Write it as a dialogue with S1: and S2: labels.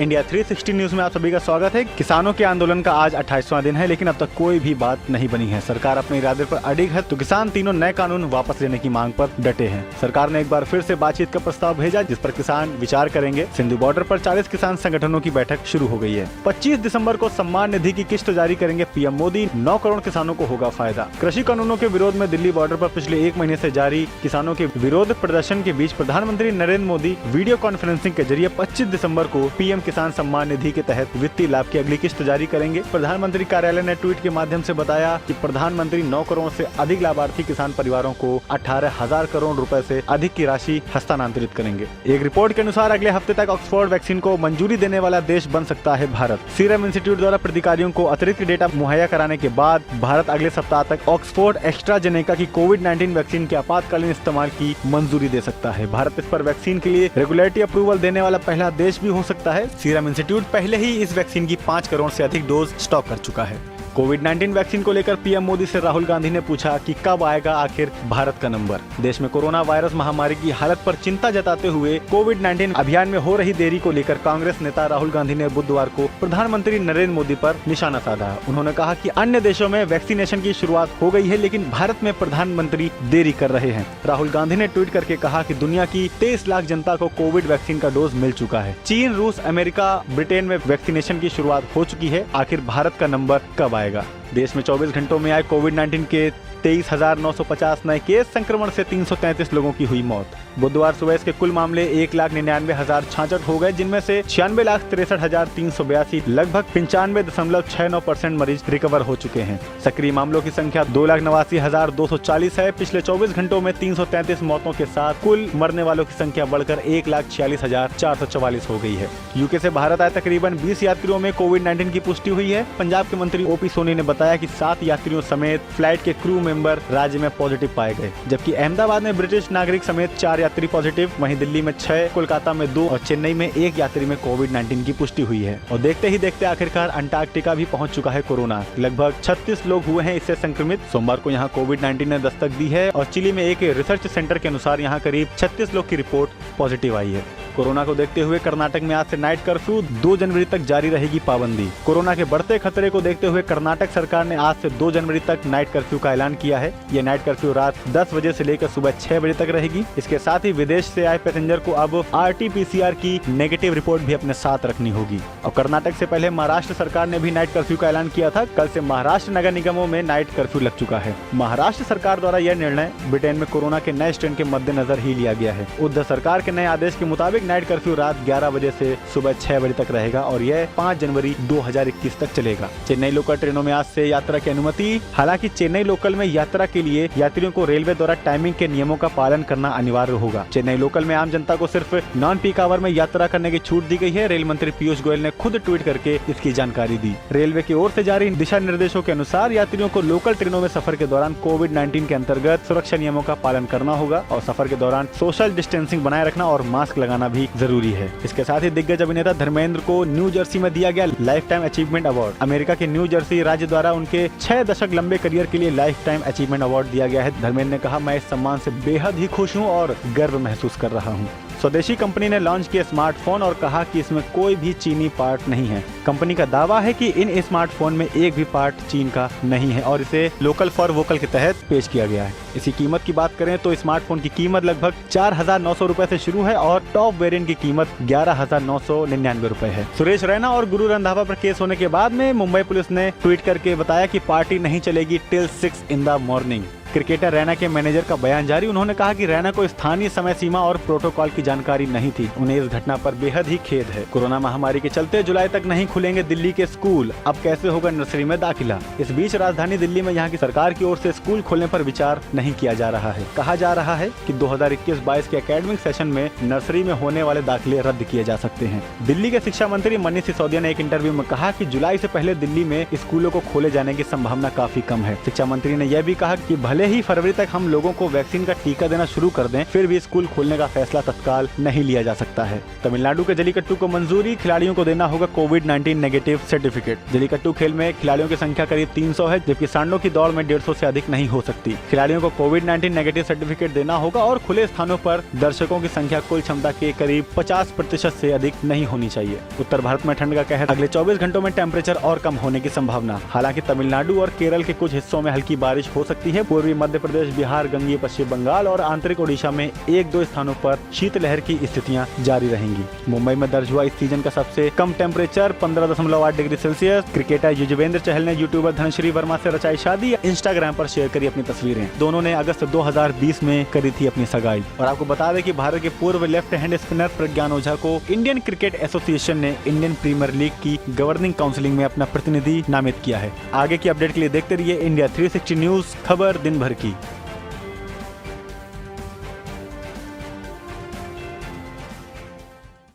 S1: India 360 news में आप सभी का स्वागत है। किसानों के आंदोलन का आज 28वां दिन है, लेकिन अब तक कोई भी बात नहीं बनी है। सरकार अपने इरादे पर अडिग है तो किसान तीनों नए कानून वापस लेने की मांग पर डटे हैं। सरकार ने एक बार फिर से बातचीत का प्रस्ताव भेजा, जिस पर किसान विचार करेंगे। सिंधु बॉर्डर पर 40 किसान संगठनों की बैठक शुरू हो गई है। 25 दिसंबर को सम्मान निधि की किस्त जारी करेंगे पीएम मोदी। 9 करोड़ किसानों को होगा फायदा। कृषि कानूनों के विरोध में दिल्ली बॉर्डर पर पिछले 1 महीने से जारी किसानों के विरोध प्रदर्शन के बीच प्रधानमंत्री नरेंद्र मोदी वीडियो कॉन्फ्रेंसिंग के जरिए 25 दिसंबर को पीएम किसान सम्मान निधि के तहत वित्तीय लाभ की अगली किस्त जारी करेंगे। प्रधानमंत्री कार्यालय ने ट्वीट के माध्यम से बताया कि प्रधानमंत्री 9 करोड़ से अधिक लाभार्थी किसान परिवारों को 18,000 करोड़ रुपए से अधिक की राशि हस्तांतरित करेंगे। एक रिपोर्ट के अनुसार अगले हफ्ते तक ऑक्सफोर्ड वैक्सीन को मंजूरी देने वाला देश बन सकता है भारत। सीरम इंस्टीट्यूट द्वारा प्रतिकारियों को अतिरिक्त डेटा मुहैया कराने के बाद भारत अगले सप्ताह तक ऑक्सफोर्ड एस्ट्राजेनेका की कोविड-19 वैक्सीन के आपातकालीन इस्तेमाल की मंजूरी दे सकता है। भारत इस पर वैक्सीन के लिए रेगुलेटरी अप्रूवल देने वाला पहला देश भी हो सकता है। सीरम इंस्टीट्यूट पहले ही इस वैक्सीन की 5 करोड़ से अधिक डोज स्टॉक कर चुका है। कोविड-19 वैक्सीन को लेकर पीएम मोदी से राहुल गांधी ने पूछा कि कब आएगा आखिर भारत का नंबर। देश में कोरोना वायरस महामारी की हालत पर चिंता जताते हुए कोविड-19 अभियान में हो रही देरी को लेकर कांग्रेस नेता राहुल गांधी ने बुधवार को प्रधानमंत्री नरेंद्र मोदी पर निशाना साधा। उन्होंने कहा कि अन्य देशों में वैक्सीनेशन की शुरुआत हो गई है, लेकिन भारत में प्रधानमंत्री देरी कर रहे हैं। राहुल गांधी ने ट्वीट करके कहा कि दुनिया की 23 लाख जनता को कोविड वैक्सीन का डोज मिल चुका है। चीन, रूस, अमेरिका, ब्रिटेन में वैक्सीनेशन की शुरुआत हो चुकी है। आखिर भारत का नंबर कब आएगा? देश में 24 घंटों में आए कोविड-19 के 23,950 नए केस, संक्रमण से 333 लोगों की हुई मौत। बुधवार सुबह इसके कुल मामले 1,99,066 हो गए, जिनमें से 96,63,382 लगभग 95.69% मरीज रिकवर हो चुके हैं। सक्रिय मामलों की संख्या 2,89,240 है। पिछले 24 घंटों में 333 मौतों के साथ कुल मरने वालों की संख्या बढ़कर 1,46,444 हो गई है। यूके से भारत आए तकरीबन 20 यात्रियों में कोविड-19 की पुष्टि हुई है। पंजाब के मंत्री ओपी सोनी ने बताया कि 7 यात्रियों समेत फ्लाइट के क्रू मेंबर राज्य में पॉजिटिव पाए गए, जबकि अहमदाबाद में ब्रिटिश नागरिक समेत 4 यात्री पॉजिटिव, वहीं दिल्ली में 6, कोलकाता में 2 और चेन्नई में 1 यात्री में कोविड-19 की पुष्टि हुई है। और देखते ही देखते आखिरकार अंटार्कटिका भी पहुंच चुका है कोरोना। लगभग 36 लोग हुए हैं इससे संक्रमित। सोमवार को यहां कोविड-19 ने दस्तक दी है और चिली में एक रिसर्च सेंटर के अनुसार यहां करीब 36 लोग की रिपोर्ट पॉजिटिव आई है। कोरोना को देखते हुए कर्नाटक में आज से नाइट कर्फ्यू 2 जनवरी तक जारी रहेगी पाबंदी। कोरोना के बढ़ते खतरे को देखते हुए कर्नाटक सरकार ने आज से 2 जनवरी तक नाइट कर्फ्यू का ऐलान किया है। ये नाइट कर्फ्यू रात 10 बजे से लेकर सुबह 6 बजे तक रहेगी। इसके साथ ही विदेश से आए पैसेंजर को अब RT-PCR की नेगेटिव रिपोर्ट भी अपने साथ रखनी होगी। और कर्नाटक से पहले महाराष्ट्र सरकार ने भी नाइट कर्फ्यू का ऐलान किया था। कल से महाराष्ट्र नगर निगमों में नाइट कर्फ्यू लग चुका है। महाराष्ट्र सरकार द्वारा यह निर्णय ब्रिटेन में कोरोना के नए स्ट्रेन के मद्देनजर ही लिया गया है। उद्धव सरकार के नए आदेश के मुताबिक नाइट कर्फ्यू रात 11 बजे से सुबह 6 बजे तक रहेगा और यह 5 जनवरी 2021 तक चलेगा। चेन्नई लोकल ट्रेनों में आज से यात्रा की अनुमति। हालांकि चेन्नई लोकल में यात्रा के लिए यात्रियों को रेलवे द्वारा टाइमिंग के नियमों का पालन करना अनिवार्य होगा। चेन्नई लोकल में आम जनता को सिर्फ नॉन पीक आवर में यात्रा करने की छूट दी गई है। रेल मंत्री पीयूष गोयल ने खुद ट्वीट करके इसकी जानकारी दी। रेलवे की ओर से जारी दिशा निर्देशों के अनुसार यात्रियों को लोकल ट्रेनों में सफर के दौरान कोविड-19 के अंतर्गत सुरक्षा नियमों का पालन करना होगा और सफर के दौरान सोशल डिस्टेंसिंग बनाए रखना और मास्क लगाना भी जरूरी है। इसके साथ ही दिग्गज अभिनेता धर्मेंद्र को न्यू जर्सी में दिया गया life time achievement award. America के न्यू जर्सी राज्य द्वारा उनके 6 दशक लंबे करियर के लिए लाइफ टाइम अचीवमेंट अवार्ड दिया गया है। धर्मेंद्र ने कहा, मैं इस सम्मान से बेहद ही खुश हूँ और गर्व महसूस कर रहा हूँ। स्वदेशी कंपनी ने लॉन्च किया स्मार्टफोन और कहा कि इसमें कोई भी चीनी पार्ट नहीं है। कंपनी का दावा है कि इन स्मार्टफोन में एक भी पार्ट चीन का नहीं है और इसे लोकल फॉर वोकल के तहत पेश किया गया है। इसी कीमत की बात करें तो स्मार्टफोन की कीमत लगभग 4,900 रुपए से शुरू है और टॉप वेरिएंट की कीमत 11,999 रुपए है। सुरेश रैना और गुरु रंधावा पर केस होने के बाद में मुंबई पुलिस ने ट्वीट करके बताया कि पार्टी नहीं चलेगी till 6 in the morning। Cricketer Raina के मैनेजर का बयान जारी। उन्होंने कहा कि रैना को स्थानीय समय सीमा और प्रोटोकॉल की जानकारी नहीं थी। उन्हें इस घटना पर बेहद ही खेद है। कोरोना महामारी के चलते जुलाई तक नहीं खुलेंगे दिल्ली के स्कूल, अब कैसे होगा नर्सरी में दाखिला। इस बीच राजधानी दिल्ली में यहाँ की सरकार की ओर से स्कूल खोलने पर विचार नहीं किया जा रहा है। कहा जा रहा है कि 2021-22 के एकेडमिक सेशन में नर्सरी में होने वाले दाखिले रद्द किए जा सकते हैं। दिल्ली के शिक्षा मंत्री मनीष सिसोदिया ने एक इंटरव्यू में कहा कि जुलाई से पहले दिल्ली में स्कूलों को खोले जाने की संभावना काफी कम है। शिक्षा मंत्री ने यह भी कहा कि भले भले ही फरवरी तक हम लोगों को वैक्सीन का टीका देना शुरू कर दें, फिर भी स्कूल खोलने का फैसला तत्काल नहीं लिया जा सकता है। तमिलनाडु के जलीकट्टू को मंजूरी, खिलाड़ियों को देना होगा कोविड-19 नेगेटिव सर्टिफिकेट। जलीकट्टू खेल में खिलाड़ियों की संख्या करीब 300 है, जबकि सांडों की दौड़ में 150 से अधिक नहीं हो सकती। खिलाड़ियों को कोविड-19 नेगेटिव सर्टिफिकेट देना होगा और खुले स्थानों पर दर्शकों की संख्या कुल क्षमता के करीब 50% से अधिक नहीं होनी चाहिए। उत्तर भारत में ठंड का कहर, अगले 24 घंटों में टेम्परेचर और कम होने की संभावना। हालांकि तमिलनाडु और केरल के कुछ हिस्सों में हल्की बारिश हो सकती है। पूर्वी मध्य प्रदेश, बिहार, गंगीय पश्चिम बंगाल और आंतरिक ओडिशा में 1-2 स्थानों पर शीतलहर की स्थितियां जारी रहेंगी। मुंबई में दर्ज हुआ इस सीजन का सबसे कम temperature 15.8 degree celsius. Cricketer Yuzvendra Chahal ने यूट्यूबर धनश्री वर्मा से रचाई शादी, इंस्टाग्राम पर शेयर करी अपनी तस्वीरें। दोनों ने अगस्त 2020 में करी थी अपनी सगाई। और आपको बता दें कि भारत के पूर्व left hand spinner Pragyan Ojha को इंडियन क्रिकेट एसोसिएशन ने इंडियन प्रीमियर लीग की गवर्निंग काउंसिलिंग में अपना प्रतिनिधि नामित किया है। आगे की अपडेट के लिए देखते रहिए इंडिया 360 न्यूज, खबर दिन भर की।